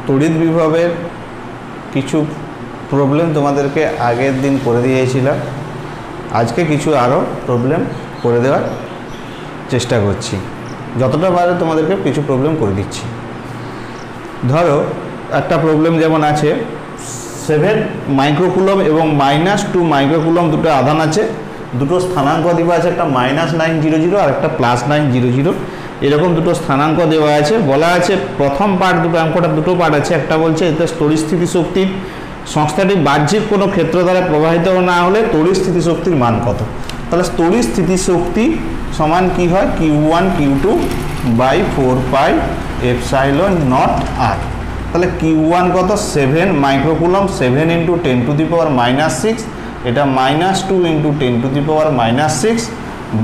তড়িৎ বিভবের কিছু প্রবলেম তোমাদেরকে আগের দিন করে দিয়েছিলাম, আজকে কিছু আরও প্রবলেম করে দেওয়ার চেষ্টা করছি, যতটা পারে তোমাদেরকে কিছু প্রবলেম করে দিচ্ছি। ধরো একটা প্রবলেম যেমন আছে 7 মাইক্রোকুলম এবং -2 মাইক্রোকুলম দুটো আধান আছে, দুটো স্থানাঙ্ক দেওয়া আছে, একটা -900 আর একটা +900, এরকম দুটো স্থানাঙ্ক দেওয়া আছে। বলা আছে প্রথম পার্ট দুটো অঙ্কটা দুটো পার্ট আছে, একটা বলছে এতে তড়িৎ স্থিতিশক্তির সংস্থাটি বাহ্যিক কোনো ক্ষেত্র দ্বারা প্রবাহিত না হলে তড়িৎ স্থিতিশক্তির মান কত। তাহলে তড়িৎ স্থিতিশক্তি সমান কি হয়, Q1 Q2 বাই 4πε0 R। তাহলে Q1 কত 7 মাইক্রোকুলম, 7 × 10⁻⁻6, এটা -2 × 10⁻⁻6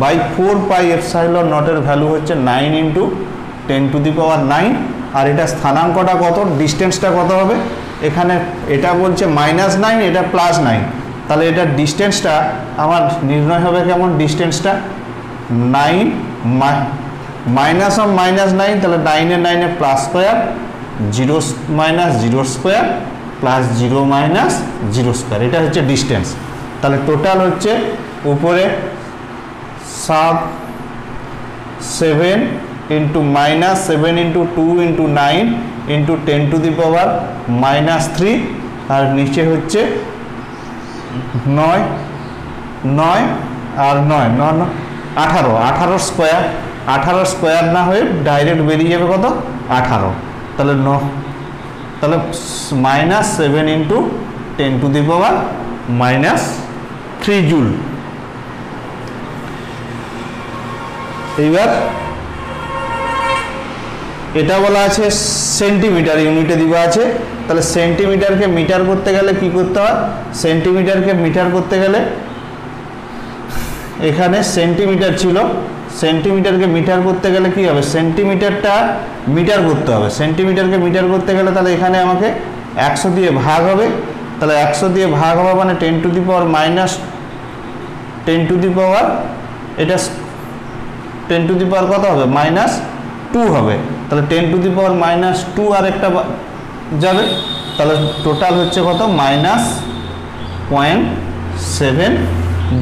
বাই 4πε0 এর ভ্যালু হচ্ছে 9 × 10⁹, আর এটা স্থানাঙ্কটা কত, ডিস্টেন্সটা কত হবে, এখানে এটা বলছে -9, এটা +9, তাহলে এটা ডিস্টেন্সটা আমার নির্ণয় হবে কেমন, ডিস্টেন্সটা 9 -9, তাহলে 9 এর 9 এ +2, 0 - 0 স্কোয়ার প্লাস 0 - 0 স্কোয়ার, এটা হচ্ছে ডিস্টেন্স। তাহলে টোটাল হচ্ছে উপরে 7 × -7 × 2 × 9 × 10⁻³ আর নিচে হচ্ছে 9 আর 9 18 স্কোয়ার, 18 স্কোয়ার না হয়ে ডাইরেক্ট বেরিয়ে যাবে কত, 18, তাহলে তাহলে -7 × 10⁻³ জুল। এইবার এটা বলা আছে সেন্টিমিটার ইউনিটে দেওয়া আছে, তাহলে সেন্টিমিটারকে মিটার করতে গেলে কি করতে হয়, সেন্টিমিটারকে মিটার করতে গেলে এখানে সেন্টিমিটার ছিল, সেন্টিমিটারকে মিটার করতে গেলে কি হবে, সেন্টিমিটারটা মিটার করতে হবে, সেন্টিমিটারকে মিটার করতে গেলে তাহলে এখানে আমাকে 100 দিয়ে ভাগ হবে, তাহলে 100 দিয়ে ভাগ হবে মানে 10⁻, এটা 10⁻ কত হবে, -2 হবে, তাহলে 10⁻² আর একটা যাবে, তাহলে টোটাল হচ্ছে কত, -0.7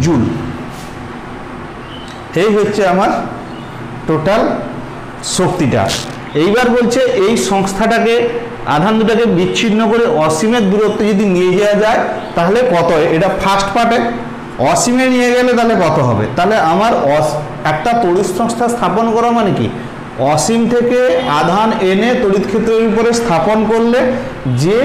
জুল। এই হচ্ছে আমার টোটাল শক্তিটা। এইবার বলছে এই সংস্থাটাকে, আধান দুটাকে বিচ্ছিন্ন করে অসীমের দূরত্বে যদি নিয়ে যাওয়া যায় তাহলে কত, এটা ফার্স্ট পার্টে অসীমে নিয়ে গেলে তাহলে কত হবে। তাহলে আমার একটা তড়িৎ সংস্থা স্থাপন করা মানে কি, অসীম থেকে আধান এনে তড়িৎ ক্ষেত্রের উপরে স্থাপন করলে যে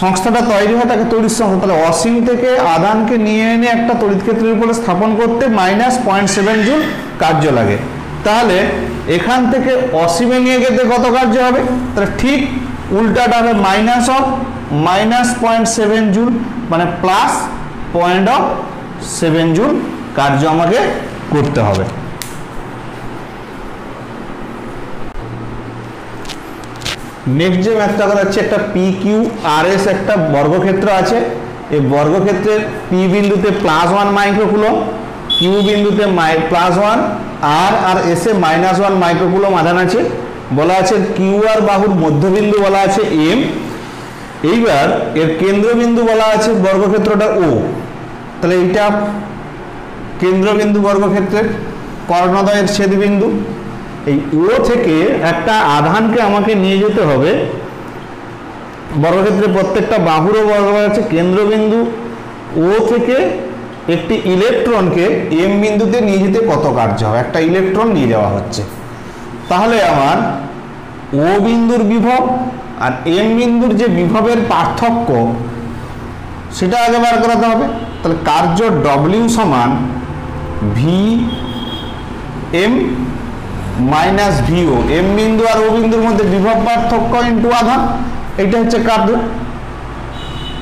সংস্থাটা তৈরি হয় তাকে তড়িৎ সংস্থা। তাহলে অসীম থেকে আধানকে নিয়ে এনে একটা তড়িৎ ক্ষেত্রের উপরে স্থাপন করতে -0.7 জুল কার্য লাগে। তাহলে এখান থেকে অসীমে নিয়ে গেতে কত কার্য হবে, তাহলে ঠিক উল্টাটা হবে -0.7 জুল, মানে +0.7 জুল কার্য আমাকে করতে হবে। নেক্সট যে ম্যাথটা করা হচ্ছে, একটা PQRS একটা বর্গক্ষেত্র আছে, এই বর্গক্ষেত্রের P বিন্দুতে +1 মাইক্রোকুলম, Q বিন্দুতে +1, আর S এ -1 মাইক্রোকুলম আধান আছে। বলা আছে QR বাহুর মধ্যবিন্দু বলা আছে M, এইবার এর কেন্দ্রবিন্দু বলা আছে বর্গক্ষেত্রটা O। তাহলে এইটা কেন্দ্রবিন্দু বর্গক্ষেত্রের কর্ণদ্বয়ের ছেদবিন্দু, এই ও থেকে একটা আধানকে আমাকে নিয়ে যেতে হবে বর্গক্ষেত্রে, প্রত্যেকটা বাহুরও বর্গ আছে, কেন্দ্রবিন্দু ও থেকে একটি ইলেকট্রনকে এম বিন্দুতে নিয়ে যেতে কত কার্য হবে, একটা ইলেকট্রন নিয়ে যাওয়া হচ্ছে। তাহলে আমার ও বিন্দুর বিভব আর এম বিন্দুর যে বিভবের পার্থক্য সেটা আগে বার করাতে হবে। তাহলে কার্য W সমান VM - VO, এম বিন্দু আর ও বিন্দুর মধ্যে বিভব পার্থক্য ইন্টু আধান, এটা হচ্ছে কার্য।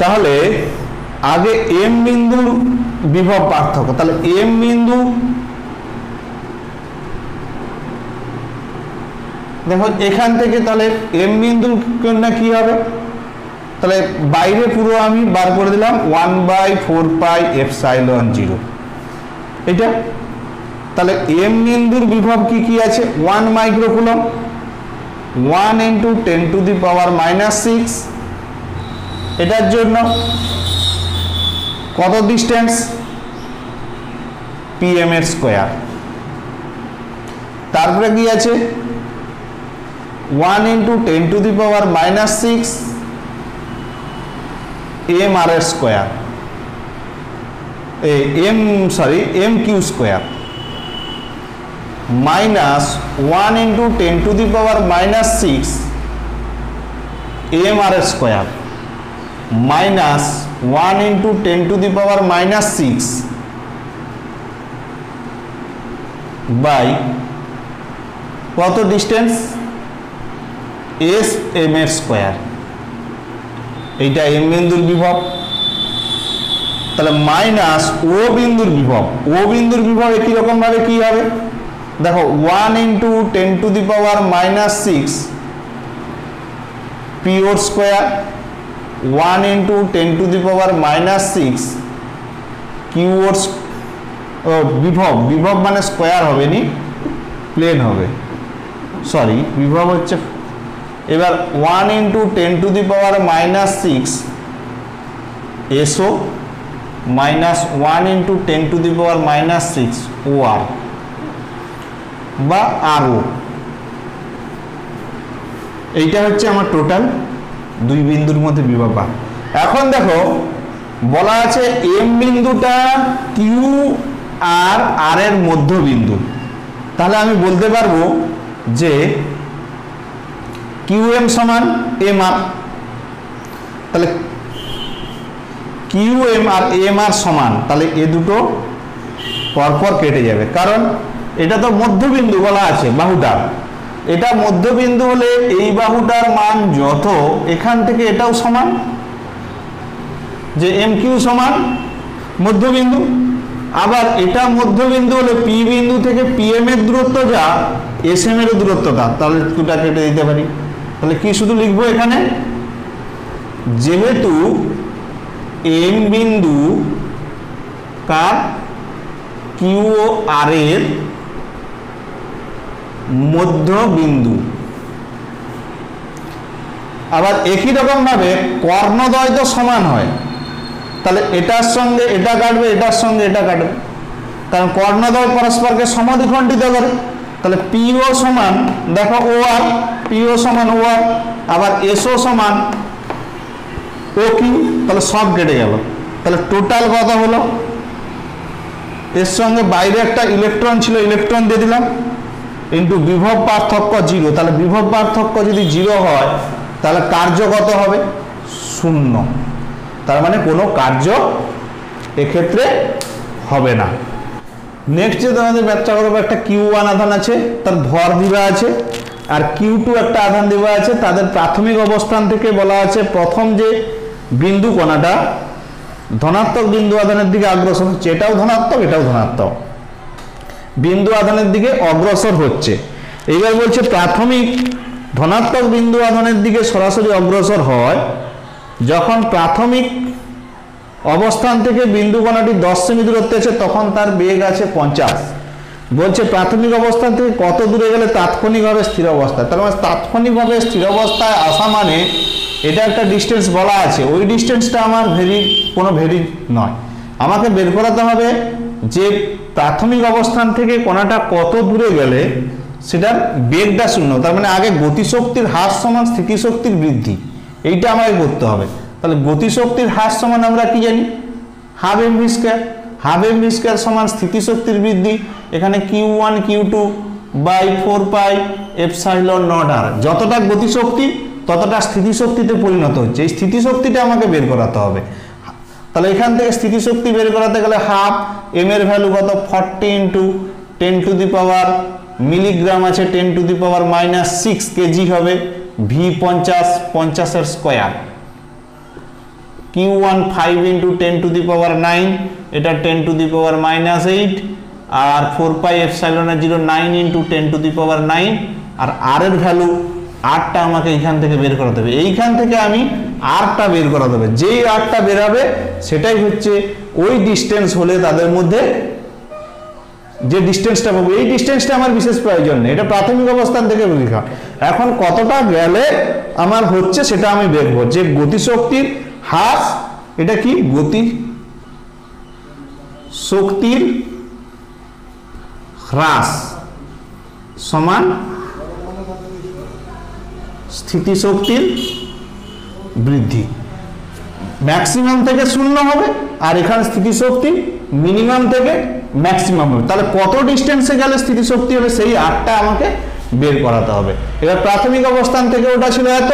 তাহলে আগে এম বিন্দুর বিভব পার্থক্য, তাহলে এম বিন্দু দেখো এখান থেকে, তাহলে এম বিন্দুর জন্য কি হবে, তাহলে বাইরে পুরো আমি বার করে দিলাম 1/4πε0 এটা। তাহলে এম বিন্দুর বিভব কি কি আছে, 1 microcoulomb, 1 into 10 to the power -6, এটার জন্য কত ডিস্টেন্স, pm এর স্কয়ার। তারপরে কি আছে 1 into 10 to the power -6 mr এর square, m q square, minus 1 into 10 to the power -6 mr এর square, minus 1 into 10 to the power -6 by কত ডিস্টেন্স, m এর স্কয়ার। এইটা m বিন্দুর বিভব, তাহলে মাইনাস ও বিন্দুর বিভব, ও বিন্দুর বিভব একই রকম ভাবে কি হবে দেখো 1 into 10 to the power -6 p or square, 1 into 10 to the power -6 Q or বিভব, বিভব মানে স্কয়ার হবে নি, প্লেন হবে, সরি বিভব হচ্ছে। এবার 1 into 10 to the power -6 so minus 1 into 10 to the power -6 ও আর বা আরও, এইটা হচ্ছে আমার টোটাল দুই বিন্দুর মধ্যে বিভব। এখন দেখো বলা আছে এম বিন্দুটা কিউ আর আর এর মধ্যবিন্দু, তাহলে আমি বলতে পারবো যে কিউ এম সমান এম আর, তাহলে Q M R M R সমান, তাহলে এ দুটো পরপর কেটে যাবে, কারণ এটা তো মধ্যবিন্দু বলা আছে বাহুটার, এটা মধ্যবিন্দু হলে এই বাহুটার মান যত, এখান থেকে এটাও সমান, যে এম কিউ সমান মধ্যবিন্দু। আবার এটা মধ্যবিন্দু হলে পি বিন্দু থেকে পি এম এর দূরত্ব যা, এস এম এর দূরত্ব তা, তাহলে দুটা কেটে দিতে পারি। তাহলে কি শুধু লিখবো এখানে, যেহেতু এম বিন্দু কার কিউ ও আর এর মধ্যবিন্দু, আবার একই রকম ভাবে কর্ণদ্বয় তো সমান হয়, তাহলে এটার সঙ্গে এটা কাটবে, এটার সঙ্গে এটা কাটবে, কারণ কর্ণদ্বয় পরস্পরকে সমদ্বিখণ্ডিত করে। তাহলে পিও সমান দেখো ও আর, পিও সমান ও আর, আবার এসও সমান ও কিউ, তাহলে সব কেটে গেল। তাহলে টোটাল কত হলো, এর সঙ্গে বাইরে একটা ইলেকট্রন ছিল, ইলেকট্রন দিয়ে দিলাম, ইন্টু বিভব পার্থক্য 0, তাহলে বিভব পার্থক্য যদি 0 হয় তাহলে কার্য কত হবে, 0, তার মানে কোনো কার্য এক্ষেত্রে হবে না। নেক্সট যে তোমাদের ব্যাখ্যা করবো, একটা Q1 আধান আছে, তার ভর দেওয়া আছে, আর Q2 একটা আধান দেওয়া আছে, তাদের প্রাথমিক অবস্থান থেকে বলা আছে প্রথম যে বিন্দু কণাটা ধনাত্মক বিন্দু আধানের দিকে অগ্রসর হচ্ছে, এটাও ধনাত্মক এটাও ধনাত্মক বিন্দু আধানের দিকে অগ্রসর হচ্ছে। এইবার বলছে প্রাথমিক ধনাত্মক বিন্দু আধানের দিকে সরাসরি অগ্রসর হয় যখন প্রাথমিক অবস্থান থেকে বিন্দু কণাটি 10 সেমি দূরত্বে আছে, তখন তার বেগ আছে 50। বলছে প্রাথমিক অবস্থান থেকে কত দূরে গেলে তাৎক্ষণিকভাবে স্থির অবস্থা, তার মানে তাৎক্ষণিকভাবে স্থির অবস্থায় আসা মানে এটা একটা ডিস্টেন্স বলা আছে, ওই ডিস্টেন্সটা আমার কোনো ভেরি নয়, আমাকে বের করাতে হবে যে প্রাথমিক অবস্থান থেকে কণাটা কত দূরে গেলে সেটার বেগটা 0, তার মানে আগে গতিশক্তির হ্রাস সমান স্থিতিশক্তির বৃদ্ধি, এইটা আমাকে করতে হবে। তাহলে গতিশক্তির হ্রাস সমান আমরা কি জানি, half M V square, half M V square সমান স্থিতিশক্তির বৃদ্ধি, এখানে Q1 Q2 by 4 pi epsilon naught R, যতটা গতিশক্তি ততটা স্থিতিশক্তিতে পরিণত হচ্ছে, এই স্থিতিশক্তিটা আমাকে বের করাতে হবে। তাহলে এখান থেকে স্থিতিশক্তি বের করাতে গেলে হাফ এম এর ভ্যালু কত 40 into 10 to the power milligram আছে 10 টু দি পাওয়ার -6 কেজি হবে, ভি 50 এর square, Q1 5 into 10 to the power 9, এটা 10 টু দি পাওয়ার -8, আর 4 pi epsilon 0 9 into 10 to the power 9, আর আর এর ভ্যালু 8টা আমাকে এইখান থেকে বের করাতে হবে, এইখান থেকে আমি আরটা বের করাতে হবে, যেই আরটা বের হবে সেটাই হচ্ছে ওই ডিস্টেন্স হলে তাদের মধ্যে যে ডিস্টেন্সটা পাবো, এই ডিস্টেন্সটা আমার বিশেষ প্রয়োজন নেই, এটা প্রাথমিক অবস্থান থেকে লেখা। এখন কতটা গেলে আমার হচ্ছে সেটা আমি দেখবো, যে গতিশক্তির হ্রাস, এটা কি গতি শক্তির হ্রাস সমান স্থিতিশক্তির বৃদ্ধি। ম্যাক্সিমাম থেকে 0 হবে, আর এখানে স্থিতিশক্তি মিনিমাম থেকে ম্যাক্সিমাম হবে। তাহলে কত ডিস্টেন্সে গেলে স্থিতিশক্তি হবে, সেই আরটা আমাকে বের করাতে হবে। এবার প্রাথমিক অবস্থান থেকে ওটা ছিল এত,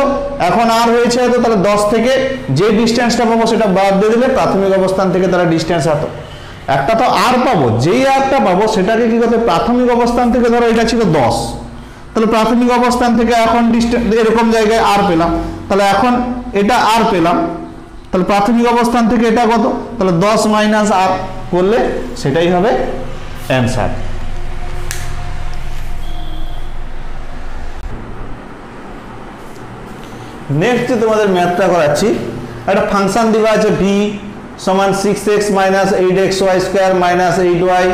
এখন আর হয়েছে এত, তাহলে 10 থেকে যে ডিস্টেন্সটা পাবো সেটা বাদ দিয়ে দিলে প্রাথমিক অবস্থান থেকে তারা ডিস্টেন্স এত। একটা তো আর পাবো, যেই আরটা পাবো সেটাকে কি করতে, প্রাথমিক অবস্থান থেকে ধরো এটা ছিল 10, তাহলে প্রাথমিক অবস্থান থেকে এখন ডিস্টেন্স এরকম জায়গায় আর পেলাম, তাহলে এখন এটা আর পেলাম, তাহলে প্রাথমিক অবস্থান থেকে এটা কত, তাহলে 10 মাইনাস আর করলে সেটাই হবে অ্যান্সার। নেক্সট তোমাদের ম্যাথটা করাচ্ছি। একটা ফাংশন দেওয়া আছে ভি সমান 6x minus 8xy square minus 8y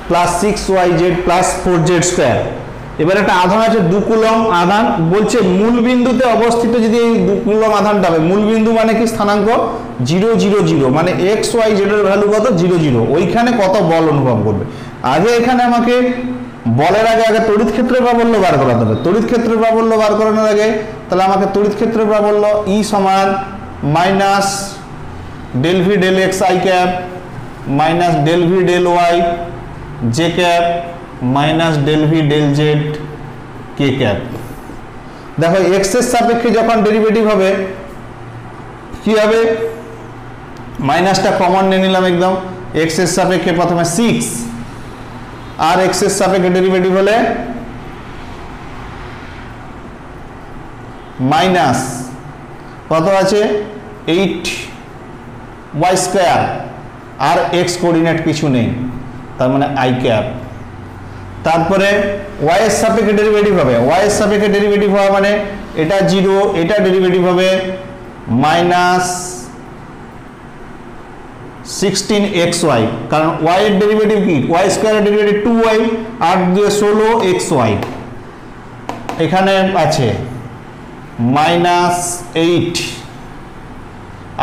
plus 6yz plus 4z square. এবার একটা আধান আছে 2 কুলম আধান, বলছে মূল বিন্দুতে অবস্থিত যদি এই 2 কুলম আধানটা হবে, মূল বিন্দু মানে কি স্থানাঙ্ক 0 0 0, মানে x y z এর ভ্যালু কত 0 0, ওইখানে কত বল অনুভব করবে। আগে এখানে আমাকে বলের আগে তড়িৎ ক্ষেত্রের প্রাবল্য বার করাতে হবে। তড়িৎ ক্ষেত্রের প্রাবল্য বার করানোর আগে তাহলে আমাকে তড়িৎ ক্ষেত্রের প্রাবল্য E সমান minus del v del x i cap minus del v del y j cap minus del v del z k cap. দেখো এক্স এর সাপেক্ষে যখন ডেরিভেটিভ হবে কি হবে, মাইনাসটা কমন নিয়ে নিলাম একদম, এক্স এর সাপেক্ষে প্রথমে 6 আর এক্স এর সাপেক্ষে ডেরিভেটিভ হলে মাইনাস কত আছে 8y স্কয়ার, আর এক্স কোঅর্ডিনেট কিছু নেই, তার মানে আই ক্যাপ। তারপরে y এর সাপেক্ষে ডেরিভেটিভ হবে, y এর সাপেক্ষে ডেরিভেটিভ হওয়া মানে এটা 0, এটা ডেরিভেটিভ হবে মাইনাস 16xy, কারণ y এর ডেরিভেটিভ কি, y স্কয়ারের ডেরিভেটিভ 2y, 8 দিয়ে 16xy, এখানে আছে মাইনাস 8,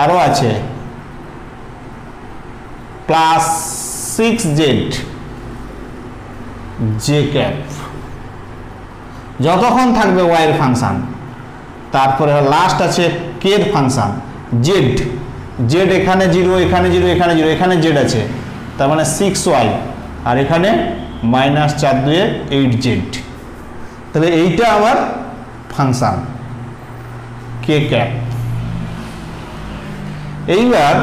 আরো আছে প্লাস 6z জে ক্যাপ, যতক্ষণ থাকবে y এর ফাংশন। তারপরে লাস্ট আছে k এর ফাংশন z, জেড এখানে 0, এখানে 0, এখানে 0, এখানে জেড আছে, তার মানে 6y, আর এখানে মাইনাস 4 2 8z। তাহলে এইটা আমার ফাংশন কে ক্যাপ। এইবার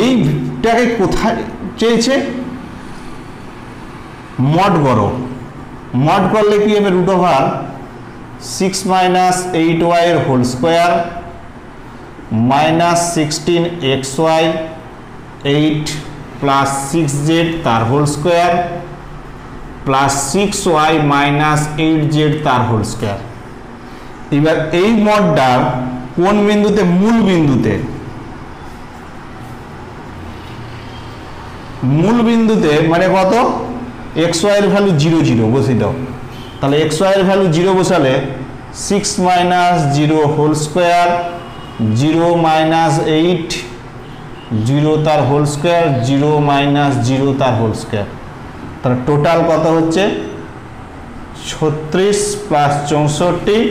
এইটাকে কোথায় চেয়েছে, মড করো, মড করলে কি হবে, রুট ওভার 6 মাইনাস 8y এর whole square minus 16xy 8 plus 6z তার whole square plus 6y minus 8z তার হোল স্কোয়ার। এবার এই মডটা কোন বিন্দুতে, মূল বিন্দুতে, মূল বিন্দুতে মানে কত, xy এর ভ্যালু 0 0 বসিয়ে দাও, তাহলে xy এর ভ্যালু 0 বসালে 6 মাইনাস 0 হোল স্কোয়ার 0 মাইনাস 8 0 তার হোল স্কোয়ার 0 মাইনাস 0 তার হোল স্কোয়ার, তাহলে টোটাল কত হচ্ছে 36 প্লাস 64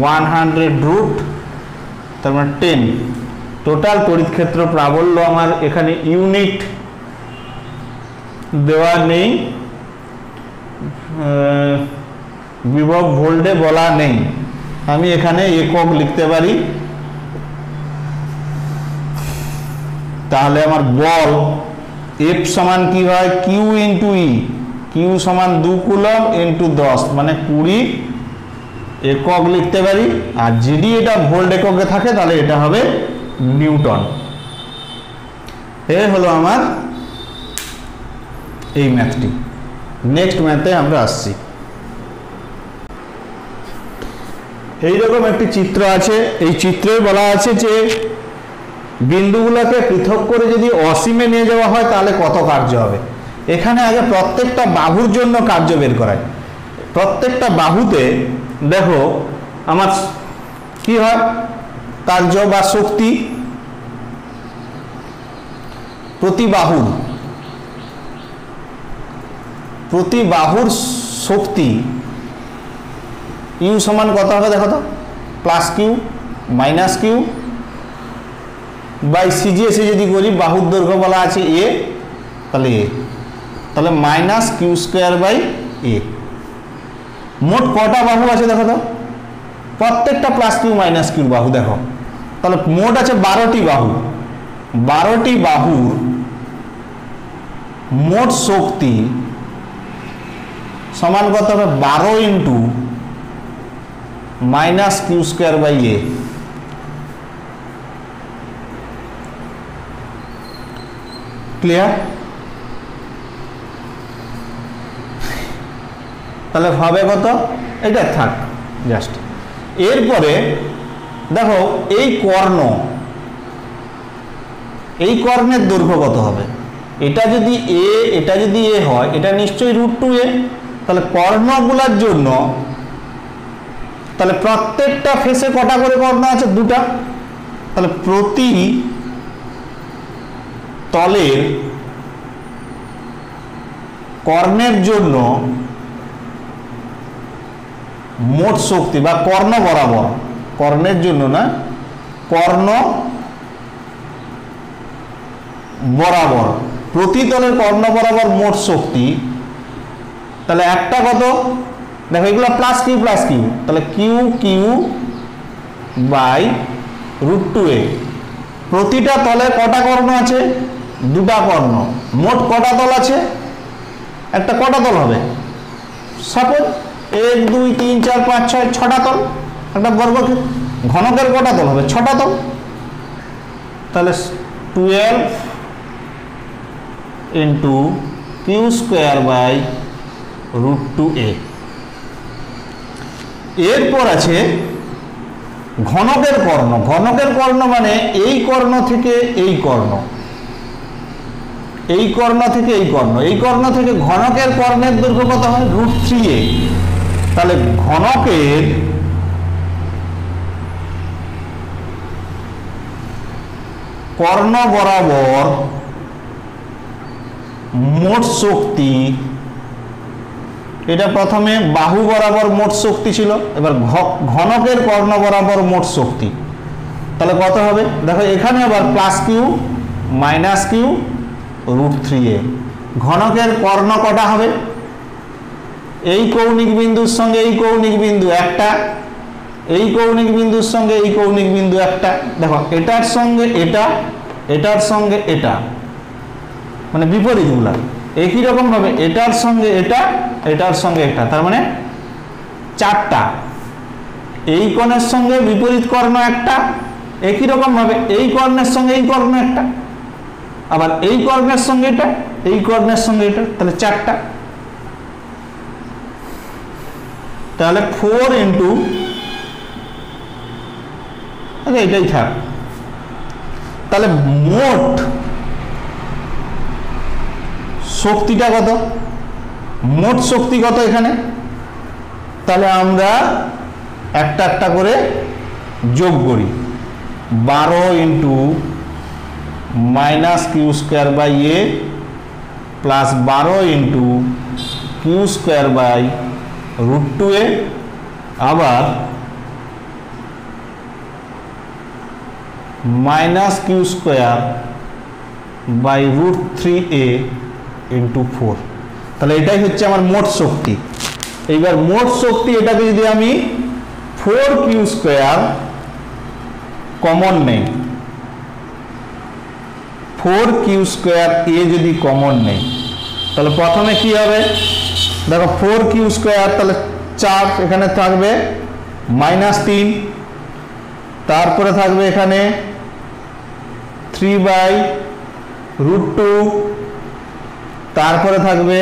100 রুট, তার মানে 10। টোটাল তড়িৎ ক্ষেত্র প্রাবল্য আমার এখানে ইউনিট দেওয়া নেই, বিভব ভোল্টে বলা নেই, আমি এখানে একক লিখতে পারি। তাহলে আমার বল এফ সমান কি হয়, কিউ ইন্টু ই, কিউ সমান 2 কুলম ইন্টু 10 মানে 20 একক লিখতে পারি। আর যদি এটা ভোল্ট এককে থাকে তাহলে এটা হবে নিউটন। এই হলো আমার এই ম্যাথটি। নেক্সট ম্যাথে আমরা আসছি। এইরকম একটি চিত্র আছে, এই চিত্রে বলা আছে যে বিন্দুগুলোকে পৃথক করে যদি অসীমে নিয়ে যাওয়া হয় তাহলে কত কার্য হবে। এখানে আগে প্রত্যেকটা বাহুর জন্য কার্য বের করায়। প্রত্যেকটা বাহুতে দেখো আমার কি হয়, কার্য বা শক্তি প্রতি বাহুর শক্তি ইউ সমান কত হবে দেখো তো, plus Q minus Q by সিজিএসি যদি করি, বাহুর দৈর্ঘ্য বলা আছে এ, তাহলে এ, তাহলে মাইনাস কিউ স্কোয়ার বাই এ। মোট কটা বাহু আছে দেখো তো, প্রত্যেকটা প্লাস কিউ মাইনাস কিউ বাহু দেখো, তাহলে মোট আছে 12টি বাহু। 12টি বাহুর মোট শক্তি সমান কত হবে, 12 into minus q square by a. Clear? তাহলে হবে কত, এটা থাক জাস্ট। এরপরে দেখো এই কর্ণের দৈর্ঘ্য কত হবে, এটা যদি এ হয়, এটা নিশ্চয়ই √2a। তাহলে কর্ণগুলোর জন্য তাহলে প্রত্যেকটা ফেসে কটা করে কর্ণ আছে, 2টা। তাহলে প্রতি তলের কর্ণের জন্য মোট শক্তি বা কর্ণ বরাবর, কর্ণের জন্য না, কর্ণ বরাবর, প্রতি তলের কর্ণ বরাবর মোট শক্তি, তাহলে একটা কত দেখো, এগুলো প্লাস কিউ, তাহলে কিউ বাই √2a। প্রতিটা তলে কটা কর্ণ আছে, 2টা কর্ণ। মোট কটা তল আছে, একটা কটা তল হবে, সাপোজ 1 2 3 4 5 6 6টা তল। একটা বর্গক্ষেত্র ঘনকের কটা তল হবে, 6টা তল। তাহলে 12 into q square by √2a। এরপর আছে ঘনকের কর্ণ। ঘনকের কর্ণ মানে এই কর্ণ থেকে এই কর্ণ, এই কর্ণ থেকে এই কর্ণ, এই কর্ণ থেকে ঘনকের কর্ণের দৈর্ঘ্য কত হয়, √3a। তাহলে ঘনকের কর্ণ বরাবর মোট শক্তি, এটা প্রথমে বাহু বরাবর মোট শক্তি ছিল, এবার ঘনকের কর্ণ বরাবর মোট শক্তি, তাহলে কত হবে দেখো, এখানে আবার plus Q minus Q √3a। ঘনকের কর্ণ কটা হবে, এই কৌণিক বিন্দুর সঙ্গে এই কৌণিক বিন্দু একটা, এই কৌণিক বিন্দুর সঙ্গে এই কৌণিক বিন্দু একটা। দেখো এটার সঙ্গে এটা, এটার সঙ্গে এটা, মানে বিপরীতগুলা একই রকম ভাবে, এটার সঙ্গে এটা, এটার সঙ্গে এটা, তার মানে 4টা। এই কোণের সঙ্গে বিপরীত কর্ণ একটা, একই রকম ভাবে এই কর্ণের সঙ্গে এই কর্ণ একটা, আবার এই কর্ণের সঙ্গে এটা, এই কর্ণের সঙ্গে এটা, তাহলে 4টা। তাহলে 4 ইন্টু, এটাই থাক। তাহলে মোট শক্তিটা কত, মোট শক্তি কত এখানে, তাহলে আমরা একটা একটা করে যোগ করি। 12 into minus q square by a plus 12 into q square by √2a, আবার minus q square by √3a into 4। তাহলে এটাই হচ্ছে আমার মোট শক্তি। এইবার মোট শক্তি, এটাকে যদি আমি 4q² কমন নেই, 4q² যদি কমন নেই, তাহলে প্রথমে কি হবে দেখো, 4q², তাহলে 4 এখানে থাকবে, -3, তারপরে থাকবে এখানে 3/√2, তারপরে থাকবে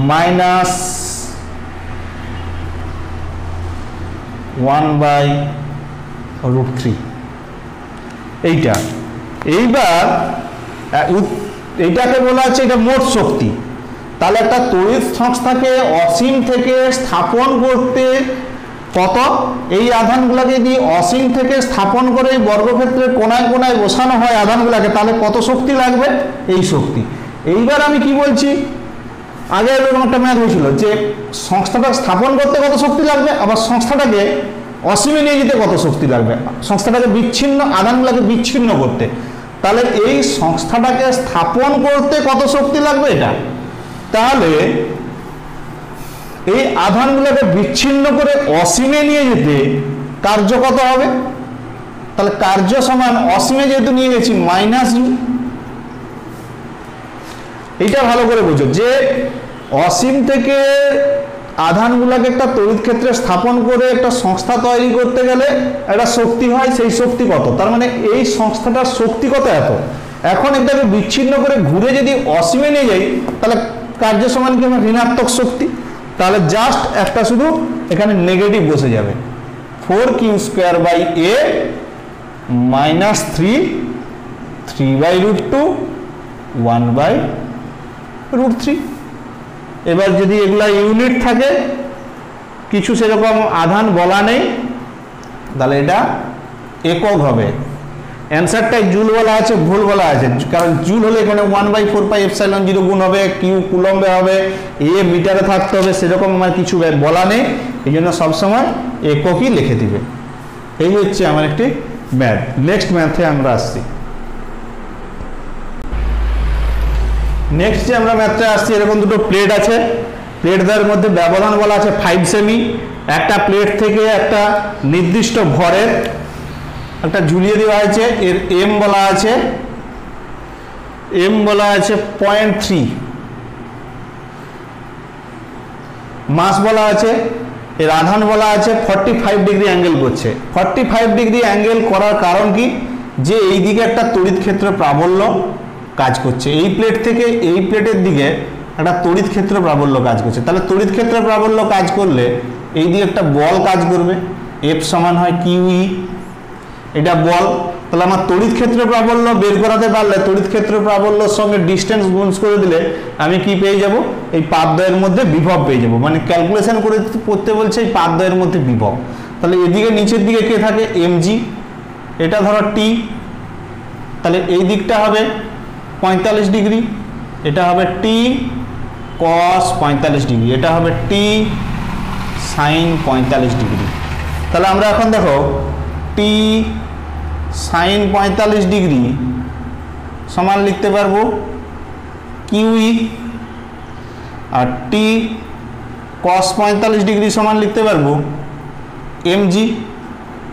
-1/√3 এইটা। এইবার এইটাকে বলা হচ্ছে এটা মোট শক্তি। তাহলে একটা তড়িৎ সংস্থাকে অসীম থেকে স্থাপন করতে কত, এই আধানগুলোকে যদি অসীম থেকে স্থাপন করে বর্গক্ষেত্রের কোনায় কোনায় বসানো হয় আধানগুলোকে, তাহলে কত শক্তি লাগবে, এই শক্তি। এইবার আমি কি বলছি, আগে এরকম একটা ম্যাথ হয়েছিল যে সংস্থাটা স্থাপন করতে কত শক্তি লাগবে, আবার সংস্থাটাকে অসীমে নিয়ে যেতে কত শক্তি লাগবে, সংস্থাটাকে বিচ্ছিন্ন আধানগুলোকে বিচ্ছিন্ন করতে। তাহলে এই সংস্থাটাকে স্থাপন করতে কত শক্তি লাগবে এটা, তাহলে এই আধানগুলোকে বিচ্ছিন্ন করে অসীমে নিয়ে যেতে কার্য কত হবে, তাহলে কার্য সমান অসীমে যেহেতু নিয়ে গেছি মাইনাস ইউ। এইটা ভালো করে বুঝো যে অসীম থেকে আধানগুলোকে একটা তড়িৎ ক্ষেত্রে স্থাপন করে একটা সংস্থা তৈরি করতে গেলে একটা শক্তি হয়, সেই শক্তি কত, তার মানে এই সংস্থাটার শক্তি কত এত। এখন এটাকে বিচ্ছিন্ন করে ঘুরে যদি অসীমে নিয়ে যাই তাহলে কার্য সমান কি আমার ঋণাত্মক শক্তি, তাহলে জাস্ট একটা শুধু এখানে নেগেটিভ বসে যাবে, 4q² a মাইনাস 3/√2 1/√3। এবার যদি এগুলা ইউনিট থাকে, কিছু সেরকম আধান বলা নেই, তাহলে এটা একক হবে। অ্যান্সারটাই জুল বলা আছে, ভুল বলা আছে, কারণ জুল হলে এখানে 1/4πε0 গুণ হবে, কিউ কুলম্বে হবে, এ মিটারে থাকতে হবে, সেরকম আমার কিছু বলা নেই, এই জন্য সবসময় এককই লিখে দিবে। এই হচ্ছে আমার একটি ম্যাথ। নেক্সট ম্যাথে আমরা আসছি। নেক্সট যে আমরা ম্যাথটা আসছি, এরকম দুটো প্লেট আছে, প্লেটদের মধ্যে ব্যবধান বলা আছে 5 সেমি। একটা প্লেট থেকে একটা নির্দিষ্ট ভরের একটা ঝুলিয়ে দেওয়া হয়েছে, এর এম বলা আছে 0.3, মাস বলা আছে, এর আধান বলা আছে 45 ডিগ্রি অ্যাঙ্গেল করছে। 45 ডিগ্রি অ্যাঙ্গেল করার কারণ কি, যে এই দিকে একটা তড়িৎ ক্ষেত্র প্রাবল্য কাজ করছে, এই প্লেট থেকে এই প্লেটের দিকে একটা তড়িৎ ক্ষেত্র প্রাবল্য কাজ করছে। তাহলে তড়িৎ ক্ষেত্র প্রাবল্য কাজ করলে এই দিকে একটা বল কাজ করবে, এফ সমান হয় কিউই, এটা বল। তাহলে আমার তড়িৎ ক্ষেত্র প্রাবল্য বের করাতে পারলে তড়িৎ ক্ষেত্র প্রাবল্যর সঙ্গে ডিস্টেন্স গুণ করে দিলে আমি কি পেয়ে যাব, এই পাতদ্বয়ের মধ্যে বিভব পেয়ে যাব। মানে ক্যালকুলেশন করতে বলছে এই পাতদ্বয়ের মধ্যে বিভব। তাহলে এদিকে নিচের দিকে কে থাকে, এমজি, এটা ধরো টি, তাহলে এই দিকটা হবে 45 ডিগ্রি, এটা হবে টি কস 45 ডিগ্রি, এটা হবে টি সাইন 45 ডিগ্রি। তাহলে আমরা এখন দেখো টি সাইন 45 ডিগ্রি সমান লিখতে পারবো কিউই, আর টি কস 45 ডিগ্রি সমান লিখতে পারবো এমজি।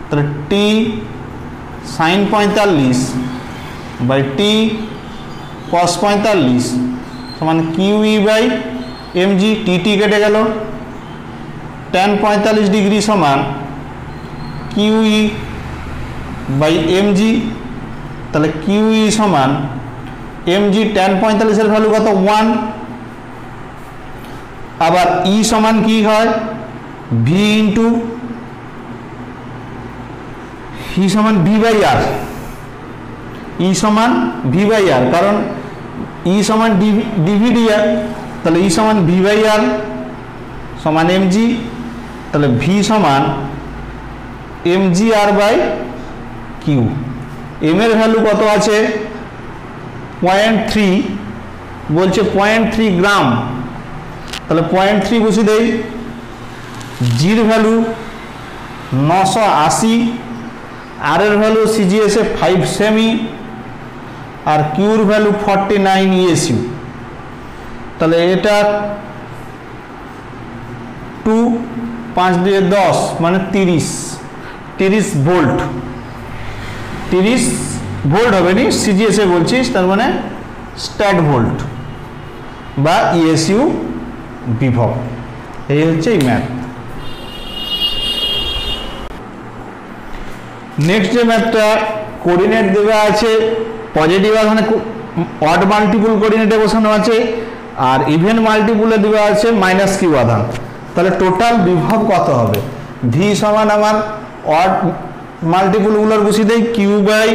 তাহলে টি সাইন 45 বাই টি কস 45 সমান কিউই বাই এমজি, টি কেটে গেল, tan 45 ডিগ্রি সমান কিউই বাই এমজি। তাহলে কিউই সমান এমজি, tan 45 এর ভ্যালু কত 1, আবার ই সমান কি হয় ভি ইন্টু ই সমান ভি বাই আর, ই সমান ভি বাই আর, কারণ ই সমান ডিভি ডিআর, তাহলে ই সমান ভি বাই আর সমান এমজি। তাহলে ভি সমান mg r by q. M এর ভ্যালু কত আছে 0.3, বলছে 0.3 গ্রাম, তাহলে 0.3 বসে দেই। জির ভ্যালু 980, আর এর ভ্যালু সিজিএসএ 5 সেমি, আর কিউর ভ্যালু 49 ইএসইউ। তাহলে এটা 2 5 দিয়ে 10 মানে 30 ভোল্ট, 30 ভোল্ট হবে নি, সিজিএসএ বলছিস, তার মানে স্ট্যাট ভোল্ট বা ইএসইউ বিভব। এই হচ্ছে এই ম্যাথ। নেক্সট যে ম্যাথটা কোঅর্ডিনেট দেওয়া আছে, পজিটিভ আধানে অড মাল্টিপুল কোঅর্ডিনেটে বসানো আছে, আর ইভেন মাল্টিপুলে দেওয়া আছে মাইনাস কিউ আধান। তাহলে টোটাল বিভব কত হবে, ভি সমান আমার অড মাল্টিপুলগুলোর বসিয়ে দেয় q by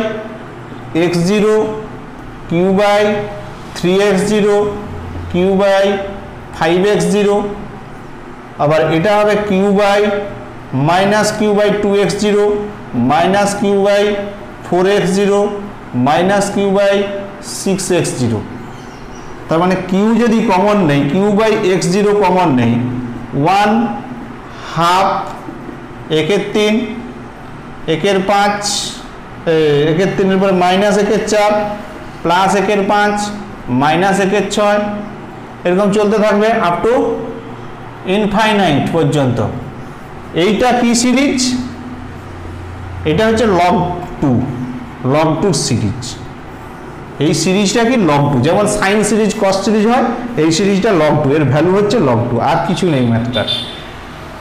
x0, q by 3x0 q by 5x0, আবার এটা হবে q by minus Q by 2x0 minus Q by 4x0 minus Q by 6x0। তার মানে কিউ যদি কমন নেই, কিউ বাই x0 কমন নেই, 1 হাফ একের 3 একের 5 একের 3 এর পরে মাইনাস একের 4 প্লাস একের 5 মাইনাস একের 6, এরকম চলতে থাকবে আপ টু ইনফাইনাইট পর্যন্ত। এইটা কি সিরিজ? এটা হচ্ছে লগ 2 সিরিজ। এই সিরিজটা কি লগ 2, যেমন সাইন সিরিজ কস সিরিজ হয়, এই সিরিজটা লগ 2, এর ভ্যালু হচ্ছে লগ 2, আর কিছু নেই ম্যাথটা।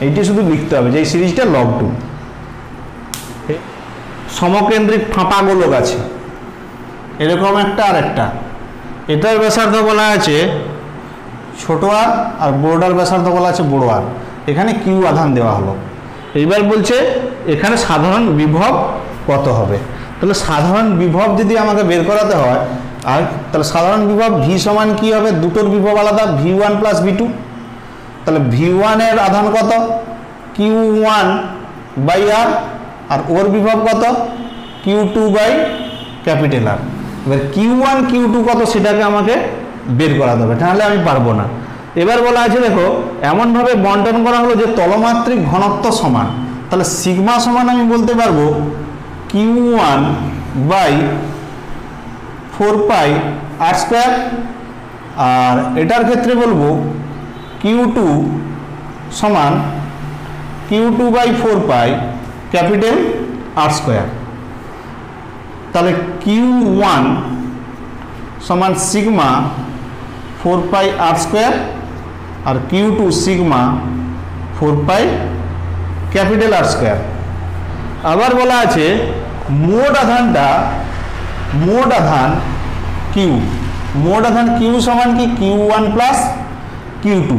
এইটা শুধু লিখতে হবে যে এই সিরিজটা লগ 2। সমকেন্দ্রিক ফাঁপা গোলক আছে এরকম একটা আর একটা, এটার ব্যাসার্ধ বলা আছে ছোট আর বড়টার ব্যাসার্ধ বলা আছে বড় আর। এখানে কিউ আধান দেওয়া হলো। এইবার বলছে এখানে সাধারণ বিভব কত হবে। তাহলে সাধারণ বিভব যদি আমাকে বের করাতে হয়, আর তাহলে সাধারণ বিভব ভি সমান কি হবে, দুটোর বিভব আলাদা, V1 প্লাস V2। তাহলে V1 এর আধান কত, Q1 বাই আর, আর ওর বিভব কত, Q2 বাই ক্যাপিটাল আর। এবার Q1 Q2 কত সেটাকে আমাকে বের করাতে হবে, তাহলে আমি পারবো না। এবার বলা আছে দেখো এমনভাবে বন্টন করা হলো যে তলমাত্রিক ঘনত্ব সমান। তাহলে সিগমা সমান আমি বলতে পারবো Q1 by 4 pi r square, আর এটার ক্ষেত্রে বলবো Q2 সমান Q2 by 4 pi capital R square. তাহলে Q1 সমান সিগমা 4 পাই আর স্কোয়ার, আর Q2 সিগমা 4 পাই ক্যাপিটাল আর স্কোয়ার। আবার বলা আছে মোট আধানটা, মোট আধান কিউ, মোট আধান কিউ সমান কি Q1 প্লাস Q2,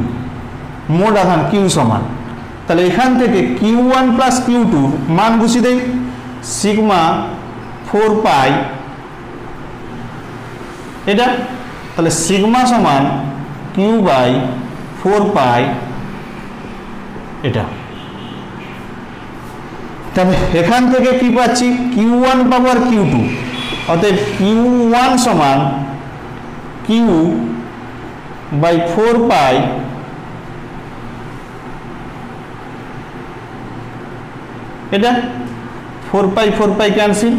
মোট আধান কিউ সমান। তাহলে এখান থেকে Q1 প্লাস Q2 মান বসিয়ে দেই, সিগমা 4 পাই এটা। তাহলে সিগমা সমান কিউ বাই 4 পাই এটা। তাহলে এখান থেকে কি পাচ্ছি, Q1 পাবো আর Q2, অতএব Q1 সমান কিউ বাই 4 পাই এটা, 4 পাই ক্যান্সেল।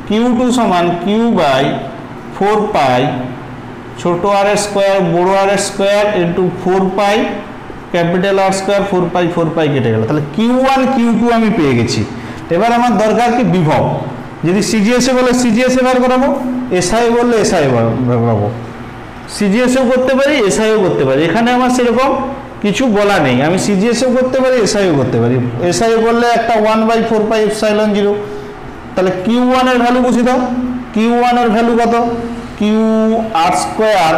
Q2 সমান কিউ বাই 4 পাই ছোট আর স্কোয়ার বড় R square into 4 pi capital আর স্কোয়ার, 4 পাই কেটে গেল। তাহলে Q1 Q2 আমি পেয়ে গেছি। এবার আমার দরকার কি বিভব। যদি সিজিএসএ বলে সিজিএসএ বার করাবো, এসআই বললে এসআই বার করাবো, সিজিএসও করতে পারি এসআইও করতে পারি। এখানে আমার সেরকম কিছু বলা নেই, আমি সিজিএসও করতে পারি এসআইও করতে পারি। এসআই বললে একটা 1/4 পাই এপসাইলন 0। তাহলে Q1 এর ভ্যালু বুঝে দাও, Q1 এর ভ্যালু কত, কিউ আর স্কোয়ার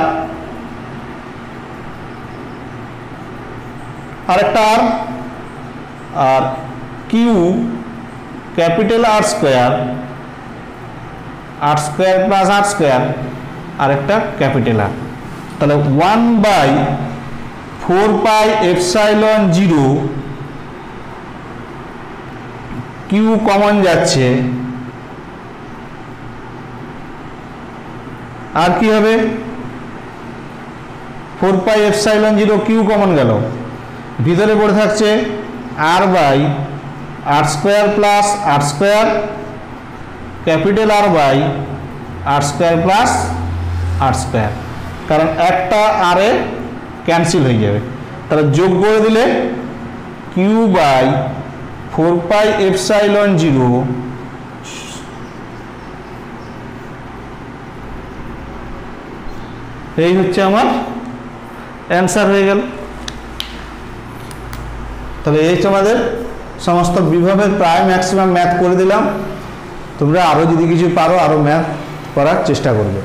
আরেকটা আর, আর কিউ ক্যাপিটাল আর স্কোয়ার প্লাস আর স্কোয়ার আরেকটা ক্যাপিটাল আর। তাহলে 1/4 পাই এপসাইলন 0, কিউ কমন যাচ্ছে, আর কি হবে 4 পাই এপসাইলন 0 কিউ কমন গেল, ভিতরে পড়ে থাকছে R by R square plus R square capital R by R square plus R square, কারণ একটা আর এ ক্যান্সেল হয়ে যাবে। তাহলে যোগ করে দিলে কিউ বাই 4 পাই এপসাইলন 0 এই হচ্ছে আমার অ্যান্সার হয়ে গেল। তাহলে এই হচ্ছে আমাদের সমস্ত বিভবের প্রায় ম্যাক্সিমাম ম্যাথ করে দিলাম। তোমরা আরও যদি কিছু পারো আরও ম্যাথ করার চেষ্টা করবে।